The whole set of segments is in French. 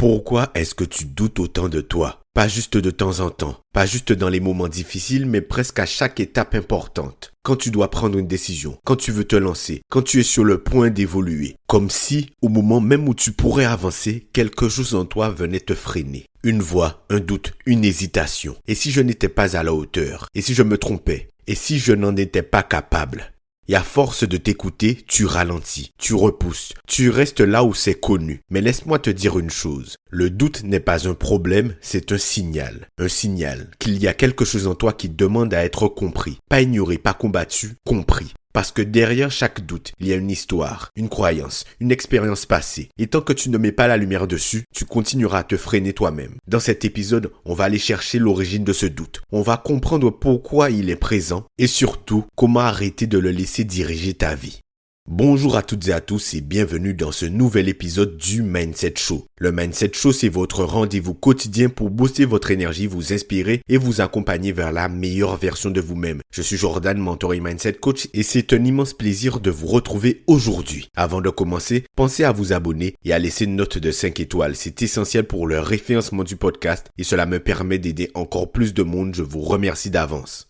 Pourquoi est-ce que tu doutes autant de toi? Pas juste de temps en temps, pas juste dans les moments difficiles, mais presque à chaque étape importante. Quand tu dois prendre une décision, quand tu veux te lancer, quand tu es sur le point d'évoluer. Comme si, au moment même où tu pourrais avancer, quelque chose en toi venait te freiner. Une voix, un doute, une hésitation. Et si je n'étais pas à la hauteur? Et si je me trompais? Et si je n'en étais pas capable? Et à force de t'écouter, tu ralentis, tu repousses, tu restes là où c'est connu. Mais laisse-moi te dire une chose, le doute n'est pas un problème, c'est un signal. Un signal qu'il y a quelque chose en toi qui demande à être compris. Pas ignoré, pas combattu, compris. Parce que derrière chaque doute, il y a une histoire, une croyance, une expérience passée. Et tant que tu ne mets pas la lumière dessus, tu continueras à te freiner toi-même. Dans cet épisode, on va aller chercher l'origine de ce doute. On va comprendre pourquoi il est présent et surtout, comment arrêter de le laisser diriger ta vie. Bonjour à toutes et à tous et bienvenue dans ce nouvel épisode du Mindset Show. Le Mindset Show, c'est votre rendez-vous quotidien pour booster votre énergie, vous inspirer et vous accompagner vers la meilleure version de vous-même. Je suis Jordan, mentor et Mindset Coach et c'est un immense plaisir de vous retrouver aujourd'hui. Avant de commencer, pensez à vous abonner et à laisser une note de 5 étoiles. C'est essentiel pour le référencement du podcast et cela me permet d'aider encore plus de monde. Je vous remercie d'avance.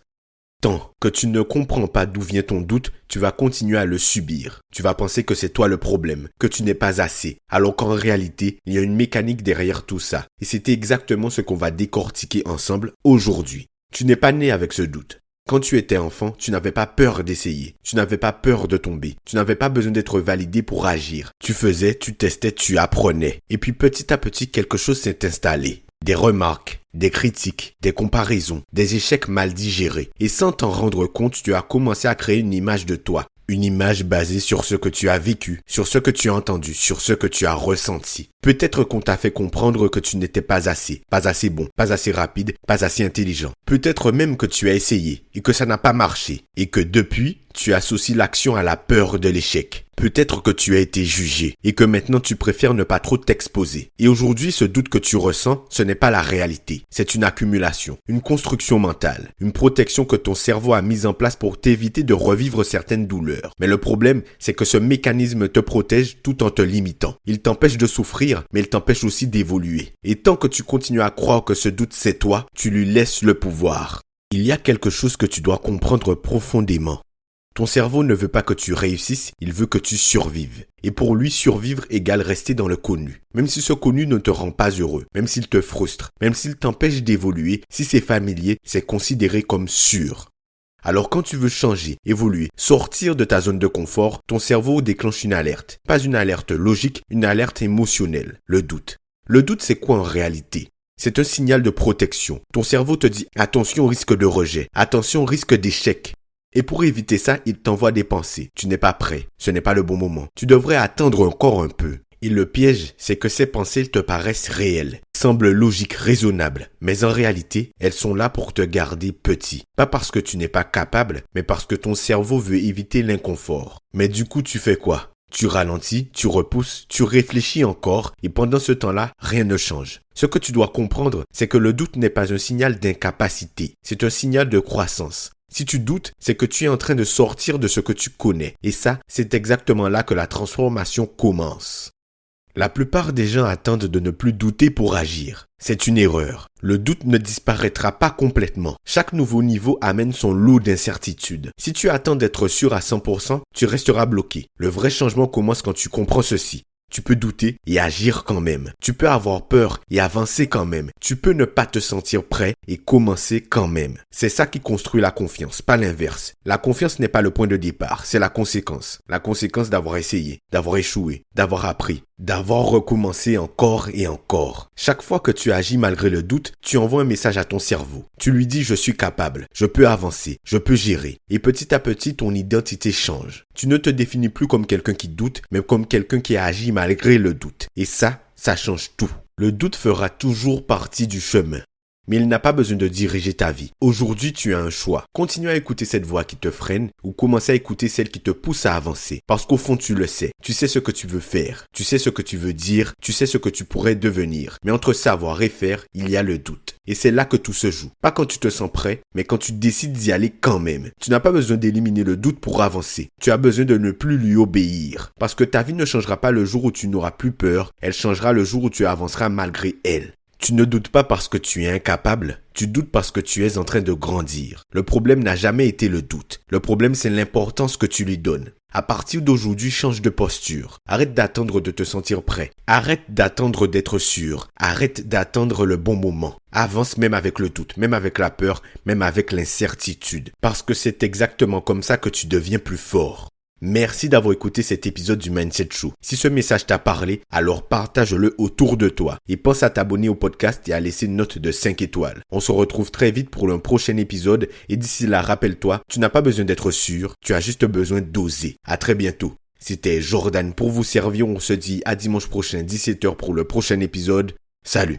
Tant que tu ne comprends pas d'où vient ton doute, tu vas continuer à le subir. Tu vas penser que c'est toi le problème, que tu n'es pas assez, alors qu'en réalité, il y a une mécanique derrière tout ça. Et c'est exactement ce qu'on va décortiquer ensemble aujourd'hui. Tu n'es pas né avec ce doute. Quand tu étais enfant, tu n'avais pas peur d'essayer. Tu n'avais pas peur de tomber. Tu n'avais pas besoin d'être validé pour agir. Tu faisais, tu testais, tu apprenais. Et puis petit à petit, quelque chose s'est installé. Des remarques, des critiques, des comparaisons, des échecs mal digérés. Et sans t'en rendre compte, tu as commencé à créer une image de toi. Une image basée sur ce que tu as vécu, sur ce que tu as entendu, sur ce que tu as ressenti. Peut-être qu'on t'a fait comprendre que tu n'étais pas assez bon, pas assez rapide, pas assez intelligent. Peut-être même que tu as essayé et que ça n'a pas marché et que depuis, tu associes l'action à la peur de l'échec. Peut-être que tu as été jugé et que maintenant tu préfères ne pas trop t'exposer. Et aujourd'hui, ce doute que tu ressens, ce n'est pas la réalité. C'est une accumulation, une construction mentale, une protection que ton cerveau a mise en place pour t'éviter de revivre certaines douleurs. Mais le problème, c'est que ce mécanisme te protège tout en te limitant. Il t'empêche de souffrir, mais il t'empêche aussi d'évoluer. Et tant que tu continues à croire que ce doute c'est toi, tu lui laisses le pouvoir. Il y a quelque chose que tu dois comprendre profondément. Ton cerveau ne veut pas que tu réussisses, il veut que tu survives. Et pour lui, survivre égale rester dans le connu. Même si ce connu ne te rend pas heureux, même s'il te frustre, même s'il t'empêche d'évoluer, si c'est familier, c'est considéré comme sûr. Alors quand tu veux changer, évoluer, sortir de ta zone de confort, ton cerveau déclenche une alerte. Pas une alerte logique, une alerte émotionnelle, le doute. Le doute, c'est quoi en réalité ? C'est un signal de protection. Ton cerveau te dit « attention risque de rejet, attention risque d'échec ». Et pour éviter ça, il t'envoie des pensées. Tu n'es pas prêt. Ce n'est pas le bon moment. Tu devrais attendre encore un peu. Et le piège, c'est que ces pensées te paraissent réelles, semblent logiques, raisonnables. Mais en réalité, elles sont là pour te garder petit. Pas parce que tu n'es pas capable, mais parce que ton cerveau veut éviter l'inconfort. Mais du coup, tu fais quoi ? Tu ralentis, tu repousses, tu réfléchis encore et pendant ce temps-là, rien ne change. Ce que tu dois comprendre, c'est que le doute n'est pas un signal d'incapacité. C'est un signal de croissance. Si tu doutes, c'est que tu es en train de sortir de ce que tu connais. Et ça, c'est exactement là que la transformation commence. La plupart des gens attendent de ne plus douter pour agir. C'est une erreur. Le doute ne disparaîtra pas complètement. Chaque nouveau niveau amène son lot d'incertitudes. Si tu attends d'être sûr à 100%, tu resteras bloqué. Le vrai changement commence quand tu comprends ceci. Tu peux douter et agir quand même. Tu peux avoir peur et avancer quand même. Tu peux ne pas te sentir prêt et commencer quand même. C'est ça qui construit la confiance, pas l'inverse. La confiance n'est pas le point de départ, c'est la conséquence. La conséquence d'avoir essayé, d'avoir échoué, d'avoir appris, d'avoir recommencé encore et encore. Chaque fois que tu agis malgré le doute, tu envoies un message à ton cerveau. Tu lui dis « je suis capable, je peux avancer, je peux gérer ». Et petit à petit, ton identité change. Tu ne te définis plus comme quelqu'un qui doute, mais comme quelqu'un qui agit malgré le doute. Et ça change tout. Le doute fera toujours partie du chemin. mais il n'a pas besoin de diriger ta vie. Aujourd'hui, tu as un choix. Continue à écouter cette voix qui te freine ou commencer à écouter celle qui te pousse à avancer. Parce qu'au fond, tu le sais. Tu sais ce que tu veux faire. Tu sais ce que tu veux dire. Tu sais ce que tu pourrais devenir. Mais entre savoir et faire, il y a le doute. Et c'est là que tout se joue. Pas quand tu te sens prêt, mais quand tu décides d'y aller quand même. Tu n'as pas besoin d'éliminer le doute pour avancer. Tu as besoin de ne plus lui obéir. Parce que ta vie ne changera pas le jour où tu n'auras plus peur. Elle changera le jour où tu avanceras malgré elle. Tu ne doutes pas parce que tu es incapable, tu doutes parce que tu es en train de grandir. Le problème n'a jamais été le doute. Le problème, c'est l'importance que tu lui donnes. À partir d'aujourd'hui, change de posture. Arrête d'attendre de te sentir prêt. Arrête d'attendre d'être sûr. Arrête d'attendre le bon moment. Avance même avec le doute, même avec la peur, même avec l'incertitude. Parce que c'est exactement comme ça que tu deviens plus fort. Merci d'avoir écouté cet épisode du Mindset Show. Si ce message t'a parlé, alors partage-le autour de toi et pense à t'abonner au podcast et à laisser une note de 5 étoiles. On se retrouve très vite pour un prochain épisode et d'ici là, rappelle-toi, tu n'as pas besoin d'être sûr, tu as juste besoin d'oser. À très bientôt. C'était Jordan pour vous servir. On se dit à dimanche prochain 17h pour le prochain épisode. Salut!